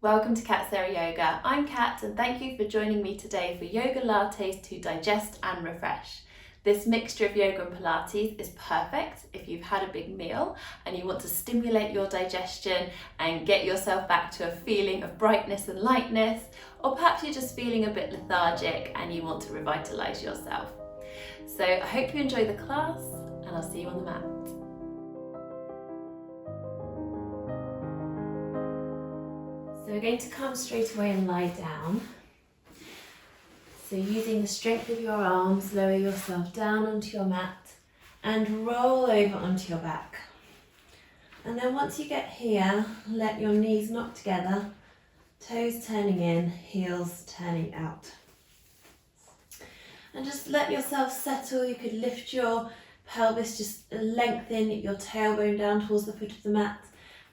Welcome to Kat Sara Yoga. I'm Kat and thank you for joining me today for Yoga Lattes to digest and refresh. This mixture of yoga and Pilates is perfect if you've had a big meal and you want to stimulate your digestion and get yourself back to a feeling of brightness and lightness, or perhaps you're just feeling a bit lethargic and you want to revitalise yourself. So I hope you enjoy the class and I'll see you on the mat. So we're going to come straight away and lie down. So using the strength of your arms, lower yourself down onto your mat and roll over onto your back. And then once you get here, let your knees knock together, toes turning in, heels turning out. And just let yourself settle. You could lift your pelvis, just lengthen your tailbone down towards the foot of the mat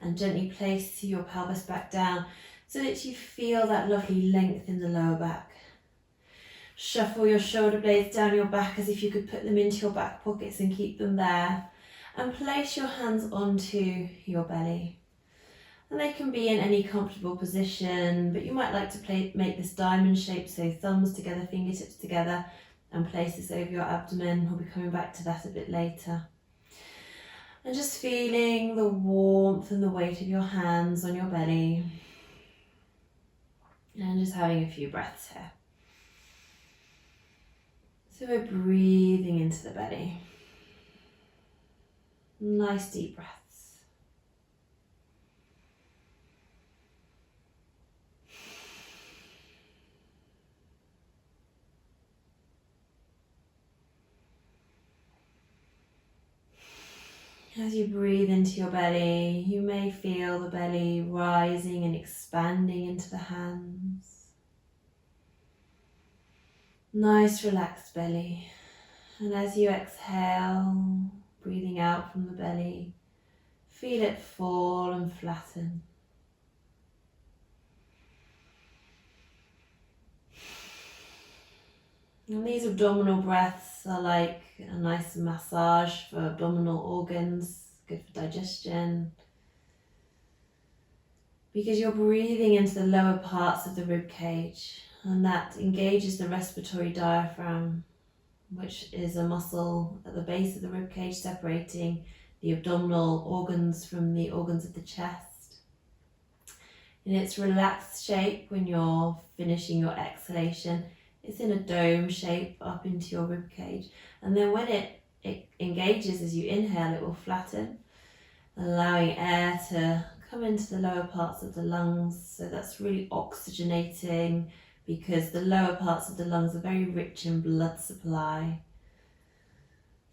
and gently place your pelvis back down so that you feel that lovely length in the lower back. Shuffle your shoulder blades down your back as if you could put them into your back pockets and keep them there. And place your hands onto your belly. And they can be in any comfortable position, but you might like to make this diamond shape, so thumbs together, fingertips together, and place this over your abdomen. We'll be coming back to that a bit later. And just feeling the warmth and the weight of your hands on your belly. And just having a few breaths here. So we're breathing into the belly. Nice deep breaths. As you breathe into your belly, you may feel the belly rising and expanding into the hands. Nice relaxed belly. And as you exhale, breathing out from the belly, feel it fall and flatten. And these abdominal breaths are like a nice massage for abdominal organs, good for digestion. Because you're breathing into the lower parts of the rib cage, and that engages the respiratory diaphragm, which is a muscle at the base of the rib cage separating the abdominal organs from the organs of the chest. In its relaxed shape, when you're finishing your exhalation, it's in a dome shape up into your rib cage, and then when it engages as you inhale, it will flatten, allowing air to come into the lower parts of the lungs. So that's really oxygenating, because the lower parts of the lungs are very rich in blood supply.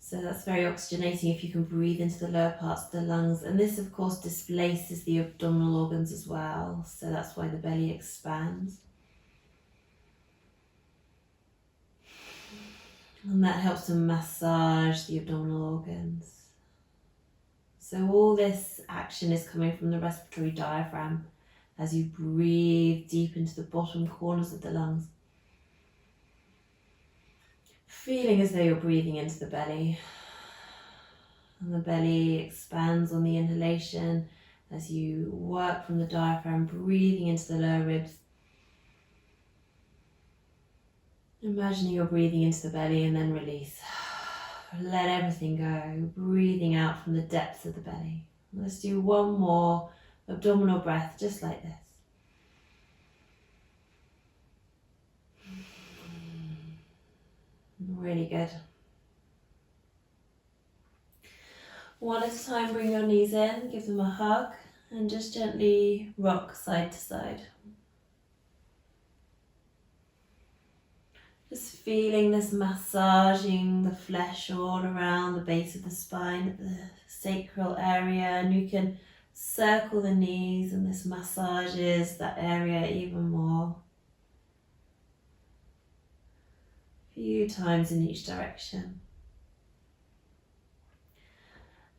So that's very oxygenating if you can breathe into the lower parts of the lungs. And this of course displaces the abdominal organs as well, so that's why the belly expands. And that helps to massage the abdominal organs. So all this action is coming from the respiratory diaphragm as you breathe deep into the bottom corners of the lungs. Feeling as though you're breathing into the belly. And the belly expands on the inhalation as you work from the diaphragm, breathing into the lower ribs. Imagining you're breathing into the belly and then release. Let everything go, breathing out from the depths of the belly. Let's do one more abdominal breath, just like this. Really good. One at a time, bring your knees in, give them a hug, and just gently rock side to side. Just feeling this massaging the flesh all around the base of the spine, the sacral area, and you can circle the knees and this massages that area even more. A few times in each direction.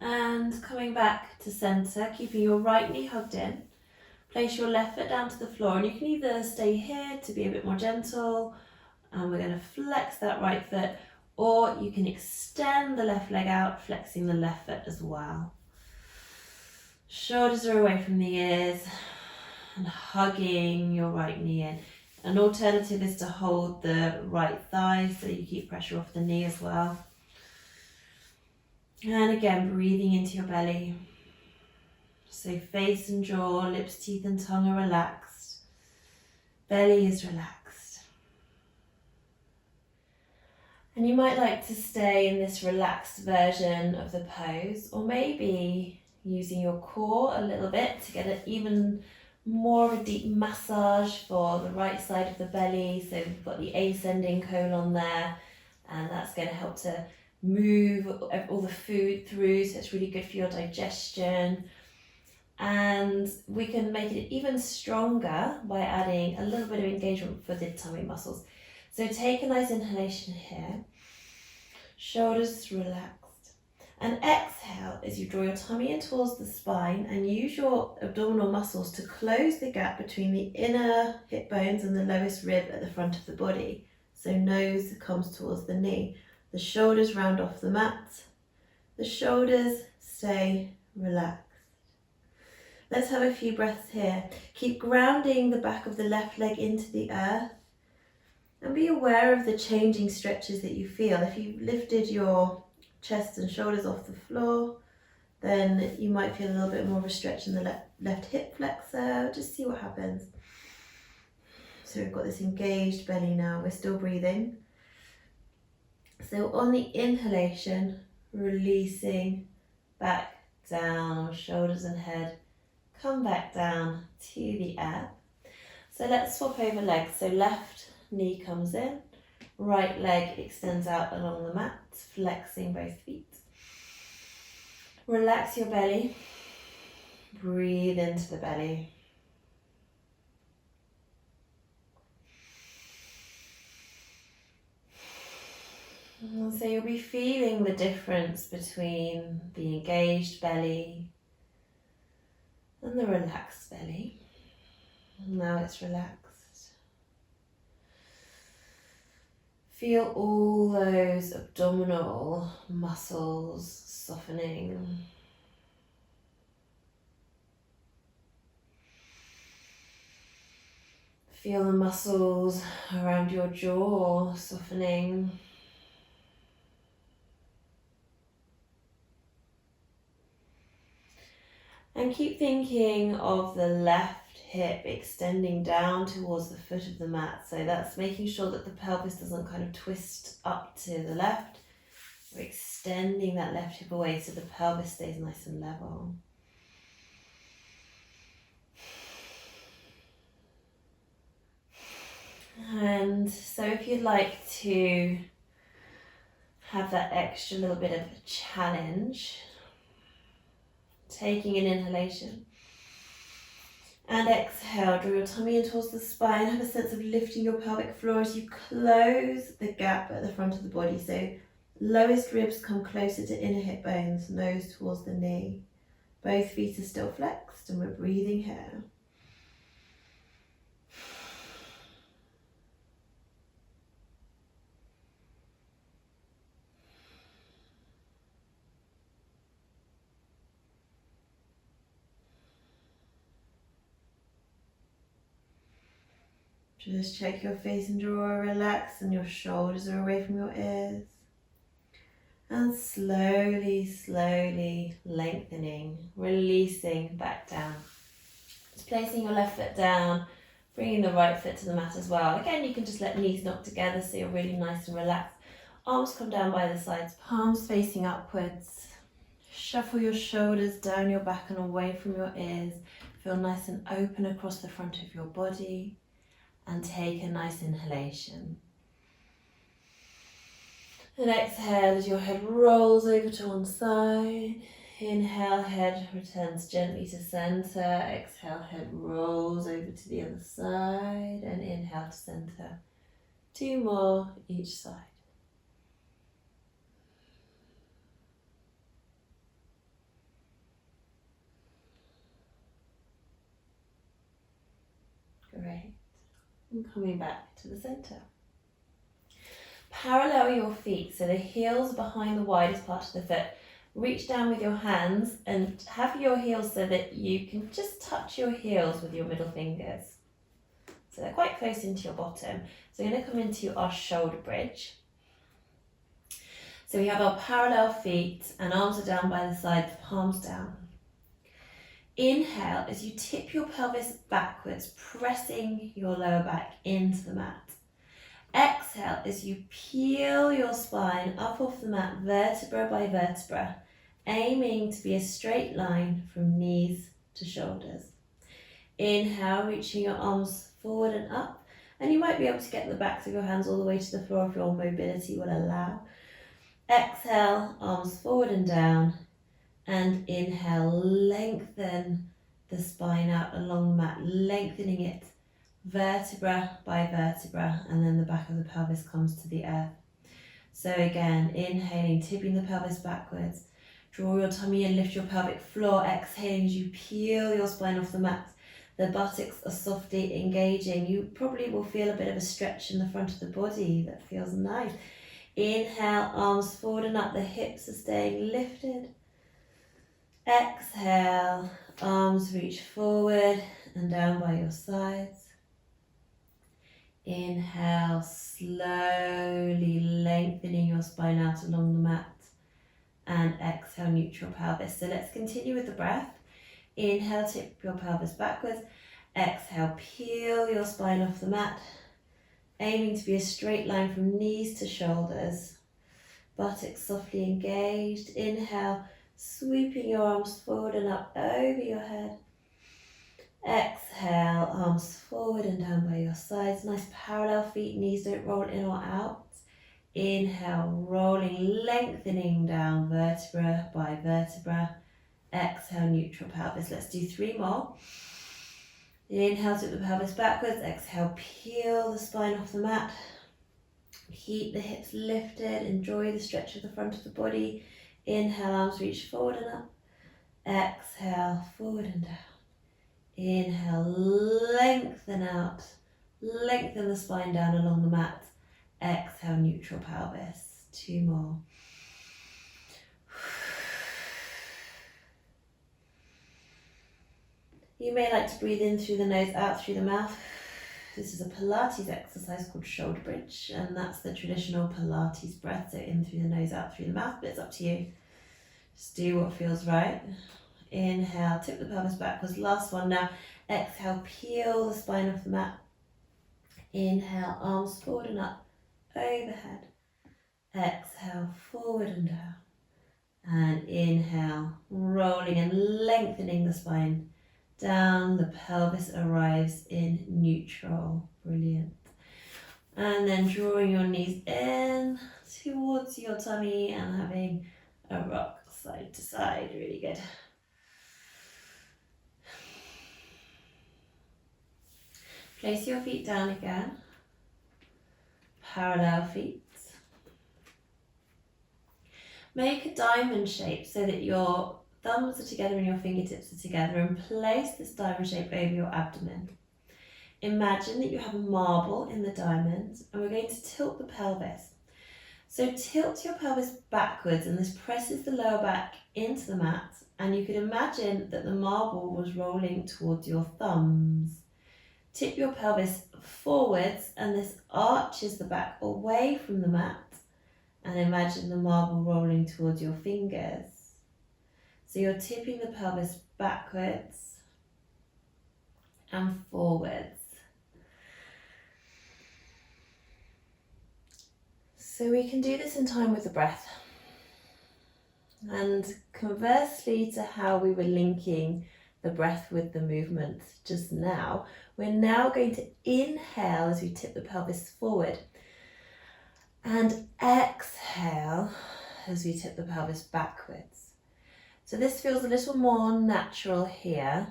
And coming back to center, keeping your right knee hugged in, place your left foot down to the floor, and you can either stay here to be a bit more gentle, and we're going to flex that right foot, or you can extend the left leg out, flexing the left foot as well. Shoulders are away from the ears, and hugging your right knee in. An alternative is to hold the right thigh so you keep pressure off the knee as well. And again, breathing into your belly. So face and jaw, lips, teeth and tongue are relaxed. Belly is relaxed. And you might like to stay in this relaxed version of the pose, or maybe using your core a little bit to get an even more of a deep massage for the right side of the belly. So we've got the ascending colon there, and that's going to help to move all the food through, so it's really good for your digestion. And we can make it even stronger by adding a little bit of engagement for the tummy muscles. So take a nice inhalation here, shoulders relaxed, and exhale as you draw your tummy in towards the spine and use your abdominal muscles to close the gap between the inner hip bones and the lowest rib at the front of the body. So nose comes towards the knee, the shoulders round off the mat, the shoulders stay relaxed. Let's have a few breaths here. Keep grounding the back of the left leg into the earth and be aware of the changing stretches that you feel. If you lifted your chest and shoulders off the floor, then you might feel a little bit more of a stretch in the left hip flexor. Just see what happens. So we've got this engaged belly now. We're still breathing. So on the inhalation, releasing back down, shoulders and head come back down to the earth. So let's swap over legs. So left knee comes in, right leg extends out along the mat, flexing both feet. Relax your belly, breathe into the belly. And so you'll be feeling the difference between the engaged belly and the relaxed belly. Now it's relaxed. Feel all those abdominal muscles softening. Feel the muscles around your jaw softening. And keep thinking of the left hip extending down towards the foot of the mat. So that's making sure that the pelvis doesn't kind of twist up to the left. We're extending that left hip away so the pelvis stays nice and level. And so if you'd like to have that extra little bit of a challenge, taking an inhalation and exhale, draw your tummy in towards the spine, have a sense of lifting your pelvic floor as you close the gap at the front of the body. So lowest ribs come closer to inner hip bones, nose towards the knee. Both feet are still flexed and we're breathing here. Just check your face and jaw are relaxed and your shoulders are away from your ears. And slowly, slowly lengthening, releasing back down. Just placing your left foot down, bringing the right foot to the mat as well. Again, you can just let knees knock together so you're really nice and relaxed. Arms come down by the sides, palms facing upwards. Shuffle your shoulders down your back and away from your ears. Feel nice and open across the front of your body. And take a nice inhalation. And exhale as your head rolls over to one side. Inhale, head returns gently to center. Exhale, head rolls over to the other side. And inhale to center. 2 more each side. Great. And coming back to the center. Parallel your feet so the heels are behind the widest part of the foot. reach down with your hands and have your heels so that you can just touch your heels with your middle fingers. So they're quite close into your bottom. So we're going to come into our shoulder bridge. So we have our parallel feet and arms are down by the sides, palms down. Inhale as you tip your pelvis backwards, pressing your lower back into the mat. Exhale as you peel your spine up off the mat, vertebra by vertebra, aiming to be a straight line from knees to shoulders. Inhale, reaching your arms forward and up, and you might be able to get the backs of your hands all the way to the floor if your mobility will allow. Exhale, arms forward and down, and inhale, lengthen the spine out along the mat, lengthening it vertebra by vertebra, and then the back of the pelvis comes to the earth. So again, inhaling, tipping the pelvis backwards, draw your tummy in, lift your pelvic floor, exhaling as you peel your spine off the mat. The buttocks are softly engaging. You probably will feel a bit of a stretch in the front of the body that feels nice. Inhale, arms forward and up, the hips are staying lifted. Exhale, arms reach forward and down by your sides. Inhale, slowly lengthening your spine out along the mat. And exhale, neutral pelvis. So let's continue with the breath. Inhale, tip your pelvis backwards. Exhale, peel your spine off the mat, aiming to be a straight line from knees to shoulders. Buttocks softly engaged. Inhale, sweeping your arms forward and up over your head. Exhale, arms forward and down by your sides. Nice parallel feet, knees don't roll in or out. Inhale, rolling, lengthening down vertebra by vertebra. Exhale, neutral pelvis. Let's do 3 more. Inhale, tip the pelvis backwards. Exhale, peel the spine off the mat. Keep the hips lifted. Enjoy the stretch of the front of the body. Inhale, arms reach forward and up. Exhale, forward and down. Inhale, lengthen out. Lengthen the spine down along the mat. Exhale, neutral pelvis. 2 more. You may like to breathe in through the nose, out through the mouth. This is a Pilates exercise called shoulder bridge, and that's the traditional Pilates breath. So in through the nose, out through the mouth, but it's up to you. Just do what feels right. Inhale, tip the pelvis backwards. Last one now. Exhale, peel the spine off the mat. Inhale, arms forward and up, overhead. Exhale, forward and down. And inhale, rolling and lengthening the spine. Down, the pelvis arrives in neutral. Brilliant. And then drawing your knees in towards your tummy and having a rock side to side. Really good. Place your feet down again. Parallel feet. Make a diamond shape so that your thumbs are together and your fingertips are together, and place this diamond shape over your abdomen. Imagine that you have a marble in the diamond, and we're going to tilt the pelvis. So tilt your pelvis backwards, and this presses the lower back into the mat, and you could imagine that the marble was rolling towards your thumbs. Tip your pelvis forwards, and this arches the back away from the mat, and imagine the marble rolling towards your fingers. So you're tipping the pelvis backwards and forwards. So we can do this in time with the breath. And conversely to how we were linking the breath with the movement just now, we're now going to inhale as we tip the pelvis forward and exhale as we tip the pelvis backwards. So this feels a little more natural here.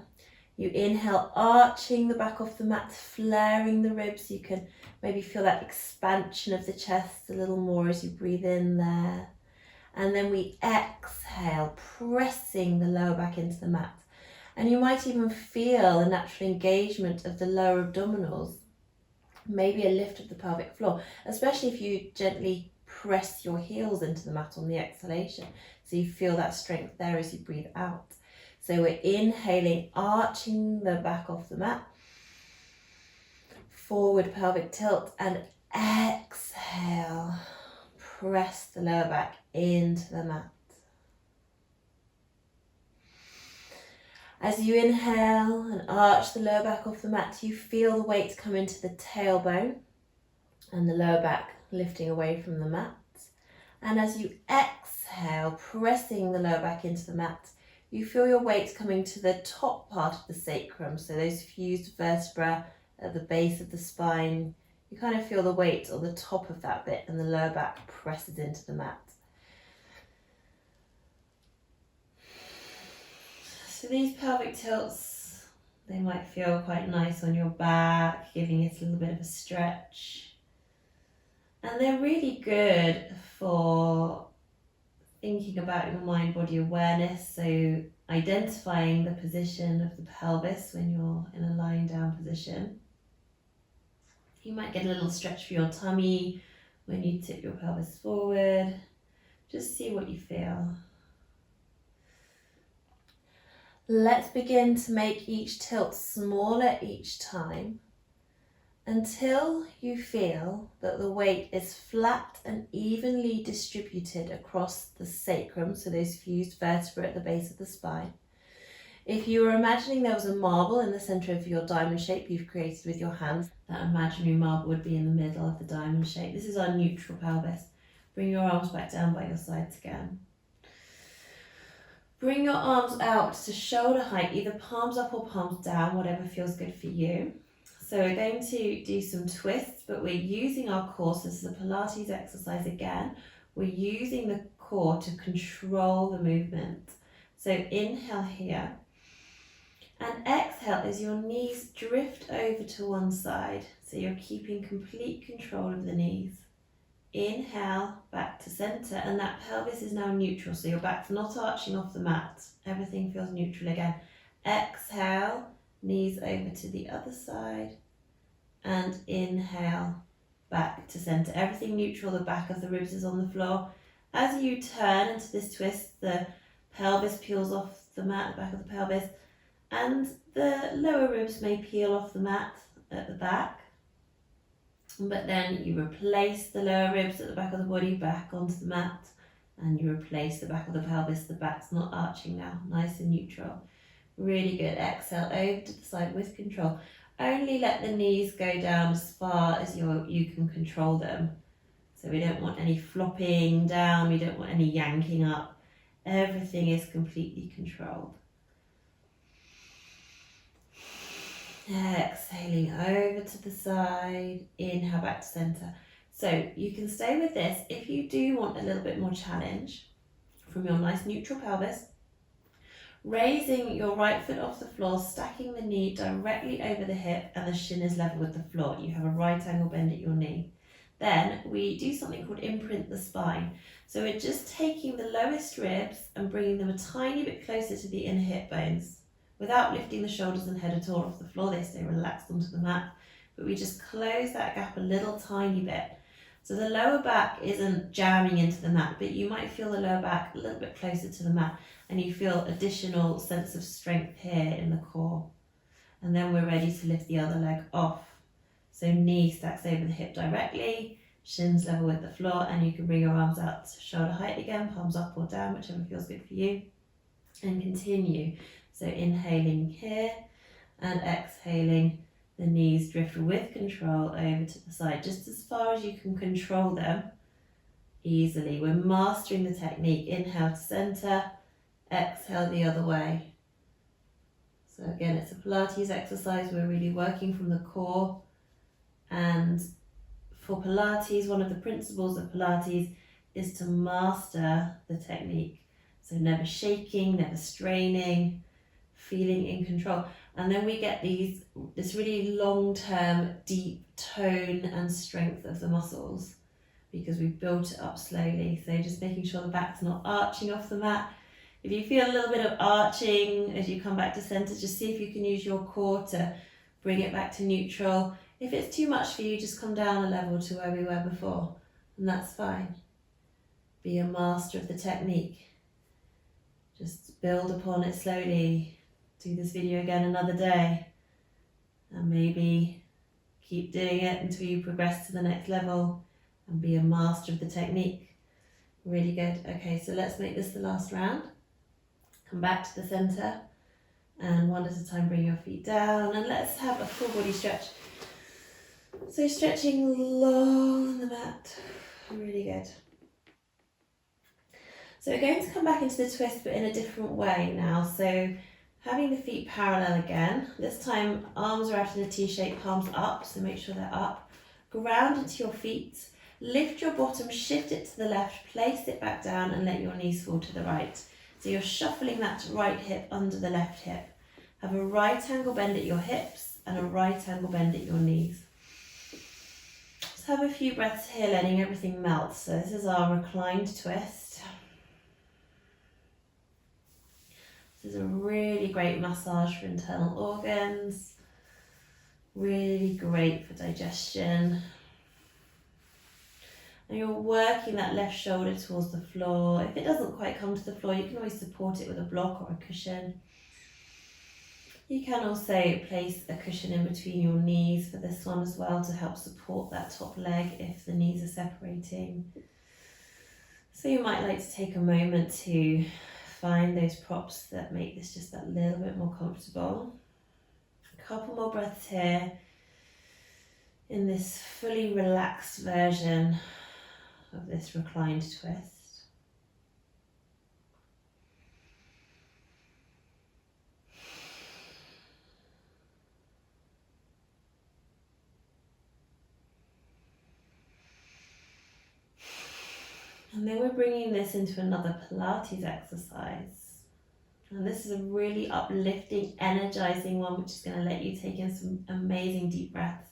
You inhale, arching the back off the mat, flaring the ribs. You can maybe feel that expansion of the chest a little more as you breathe in there. And then we exhale, pressing the lower back into the mat. And you might even feel a natural engagement of the lower abdominals, maybe a lift of the pelvic floor, especially if you gently press your heels into the mat on the exhalation. So you feel that strength there as you breathe out. So we're inhaling, arching the back off the mat, forward pelvic tilt, and exhale, press the lower back into the mat. As you inhale and arch the lower back off the mat, you feel the weight come into the tailbone and the lower back lifting away from the mat. And as you exhale, pressing the lower back into the mat, you feel your weight coming to the top part of the sacrum, so those fused vertebrae at the base of the spine. You kind of feel the weight on the top of that bit, and the lower back presses into the mat. So these pelvic tilts, they might feel quite nice on your back, giving it a little bit of a stretch. And they're really good for thinking about your mind-body awareness, so identifying the position of the pelvis when you're in a lying down position. You might get a little stretch for your tummy when you tip your pelvis forward. Just see what you feel. Let's begin to make each tilt smaller each time until you feel that the weight is flat and evenly distributed across the sacrum, so those fused vertebrae at the base of the spine. If you were imagining there was a marble in the centre of your diamond shape you've created with your hands, that imaginary marble would be in the middle of the diamond shape. This is our neutral pelvis. Bring your arms back down by your sides again. Bring your arms out to shoulder height, either palms up or palms down, whatever feels good for you. So we're going to do some twists, but we're using our core. So this is a Pilates exercise again. We're using the core to control the movement. So inhale here. And exhale as your knees drift over to one side. So you're keeping complete control of the knees. Inhale, back to center, and that pelvis is now neutral. So your back's not arching off the mat. Everything feels neutral again. Exhale. Knees over to the other side, and inhale, back to center. Everything neutral, the back of the ribs is on the floor. As you turn into this twist, the pelvis peels off the mat, the back of the pelvis, and the lower ribs may peel off the mat at the back. But then you replace the lower ribs at the back of the body back onto the mat, and you replace the back of the pelvis. The back's not arching now, nice and neutral. Really good. Exhale over to the side with control. Only let the knees go down as far as you can control them. So we don't want any flopping down, we don't want any yanking up. Everything is completely controlled. Exhaling over to the side, inhale back to center. So you can stay with this. If you do want a little bit more challenge from your nice neutral pelvis, raising your right foot off the floor, stacking the knee directly over the hip, and the shin is level with the floor. You have a right angle bend at your knee. Then we do something called Imprint the Spine. So we're just taking the lowest ribs and bringing them a tiny bit closer to the inner hip bones without lifting the shoulders and head at all off the floor. They stay relaxed onto the mat, but we just close that gap a little tiny bit. So the lower back isn't jamming into the mat, but you might feel the lower back a little bit closer to the mat, and you feel additional sense of strength here in the core. And then we're ready to lift the other leg off. So knee stacks over the hip directly, shins level with the floor, and you can bring your arms out to shoulder height again, palms up or down, whichever feels good for you. And continue. So inhaling here and exhaling, the knees drift with control over to the side, just as far as you can control them easily. We're mastering the technique. Inhale to center, exhale the other way. So again, it's a Pilates exercise. We're really working from the core. And for Pilates, one of the principles of Pilates is to master the technique. So never shaking, never straining, feeling in control. And then we get this really long-term deep tone and strength of the muscles because we've built it up slowly. So just making sure the back's not arching off the mat. If you feel a little bit of arching as you come back to center, just see if you can use your core to bring it back to neutral. If it's too much for you, just come down a level to where we were before, and that's fine. Be a master of the technique. Just build upon it slowly. Do this video again another day. And maybe keep doing it until you progress to the next level and be a master of the technique. Really good. Okay, so let's make this the last round. Come back to the center and one at a time bring your feet down and let's have a full body stretch. So stretching long on the mat. Really good. So we're going to come back into the twist but in a different way now. So having the feet parallel again. This time arms are out in a T shape, palms up, so make sure they're up. Ground into your feet. Lift your bottom, shift it to the left, place it back down and let your knees fall to the right. So you're shuffling that right hip under the left hip. Have a right angle bend at your hips and a right angle bend at your knees. Just have a few breaths here, letting everything melt. So this is our reclined twist. This is a really great massage for internal organs. Really great for digestion. And you're working that left shoulder towards the floor. If it doesn't quite come to the floor, you can always support it with a block or a cushion. You can also place a cushion in between your knees for this one as well to help support that top leg if the knees are separating. So you might like to take a moment to find those props that make this just that little bit more comfortable. A couple more breaths here in this fully relaxed version of this reclined twist. And then we're bringing this into another Pilates exercise. And this is a really uplifting, energizing one, which is going to let you take in some amazing deep breaths.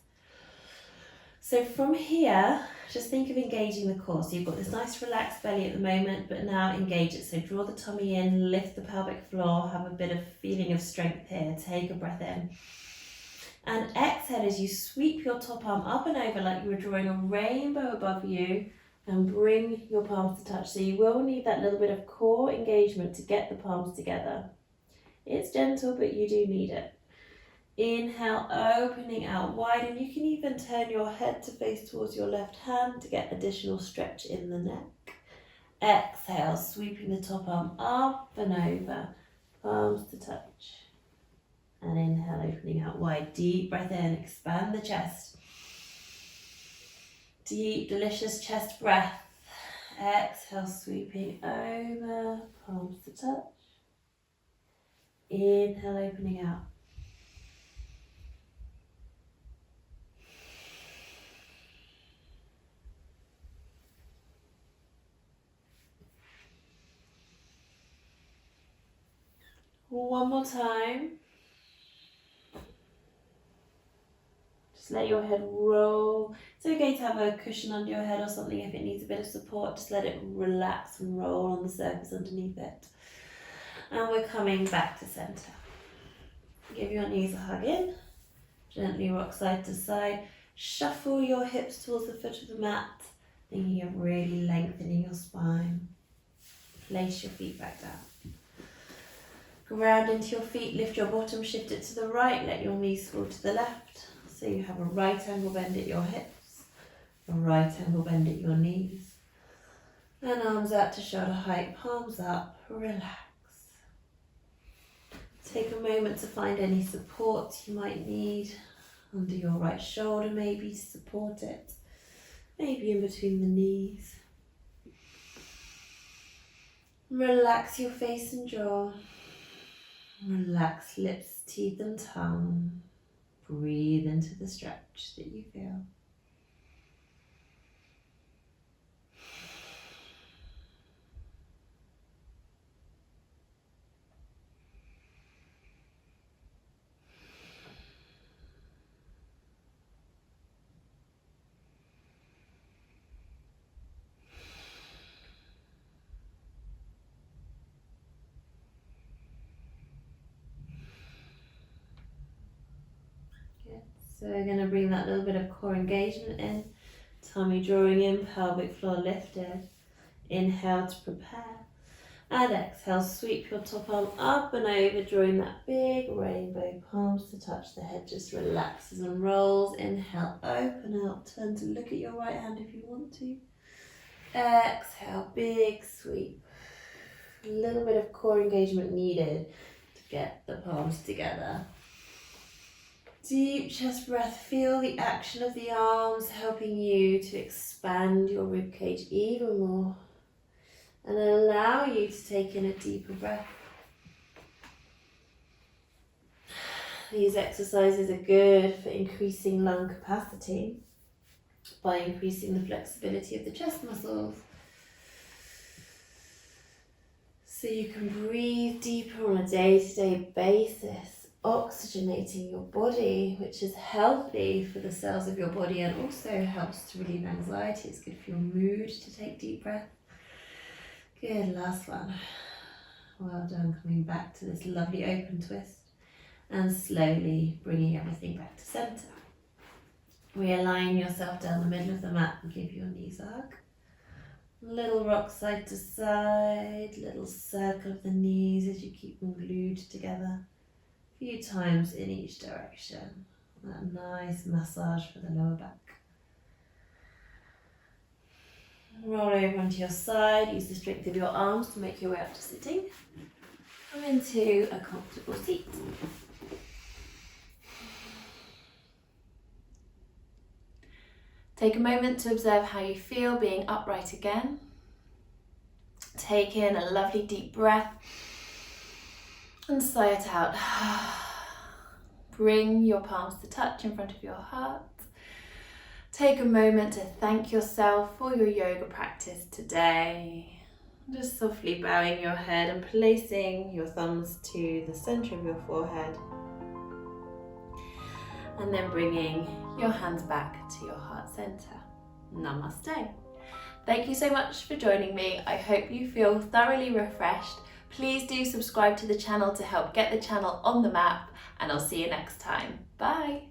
So from here, just think of engaging the core. So you've got this nice relaxed belly at the moment, but now engage it. So draw the tummy in, lift the pelvic floor, have a bit of feeling of strength here. Take a breath in. And exhale as you sweep your top arm up and over like you were drawing a rainbow above you and bring your palms to touch. So you will need that little bit of core engagement to get the palms together. It's gentle, but you do need it. Inhale, opening out wide, and you can even turn your head to face towards your left hand to get additional stretch in the neck. Exhale, sweeping the top arm up and over, palms to touch. And inhale, opening out wide. Deep breath in, expand the chest. Deep, delicious chest breath. Exhale, sweeping over, palms to touch. Inhale, opening out. One more time. Just let your head roll. It's okay to have a cushion under your head or something if it needs a bit of support. Just let it relax and roll on the surface underneath it. And we're coming back to center. Give your knees a hug in. Gently rock side to side. Shuffle your hips towards the foot of the mat, thinking of really lengthening your spine. Place your feet back down. Ground into your feet, lift your bottom, shift it to the right, let your knees fall to the left. So you have a right angle bend at your hips, a right angle bend at your knees. And arms out to shoulder height, palms up, relax. Take a moment to find any support you might need under your right shoulder, maybe to support it, maybe in between the knees. Relax your face and jaw. Relax lips, teeth and tongue. Breathe into the stretch that you feel. So we're going to bring that little bit of core engagement in. Tummy drawing in, pelvic floor lifted. Inhale to prepare. And exhale, sweep your top arm up and over, drawing that big rainbow, palms to touch, the head just relaxes and rolls. Inhale, open out, turn to look at your right hand if you want to. Exhale, big sweep. A little bit of core engagement needed to get the palms together. Deep chest breath, feel the action of the arms helping you to expand your ribcage even more. And allow you to take in a deeper breath. These exercises are good for increasing lung capacity by increasing the flexibility of the chest muscles. So you can breathe deeper on a day-to-day basis, oxygenating your body, which is healthy for the cells of your body and also helps to relieve anxiety. It's good for your mood to take deep breath. Good, last one. Well done, coming back to this lovely open twist and slowly bringing everything back to center. Realign yourself down the middle of the mat and give your knees a hug. Little rock side to side, little circle of the knees as you keep them glued together. A few times in each direction. That nice massage for the lower back. Roll over onto your side, use the strength of your arms to make your way up to sitting. Come into a comfortable seat. Take a moment to observe how you feel being upright again. Take in a lovely deep breath and sigh it out. Bring your palms to touch in front of your heart. Take a moment to thank yourself for your yoga practice today. Just softly bowing your head and placing your thumbs to the center of your forehead. And then bringing your hands back to your heart center. Namaste. Thank you so much for joining me. I hope you feel thoroughly refreshed. Please do subscribe to the channel to help get the channel on the map, and I'll see you next time. Bye.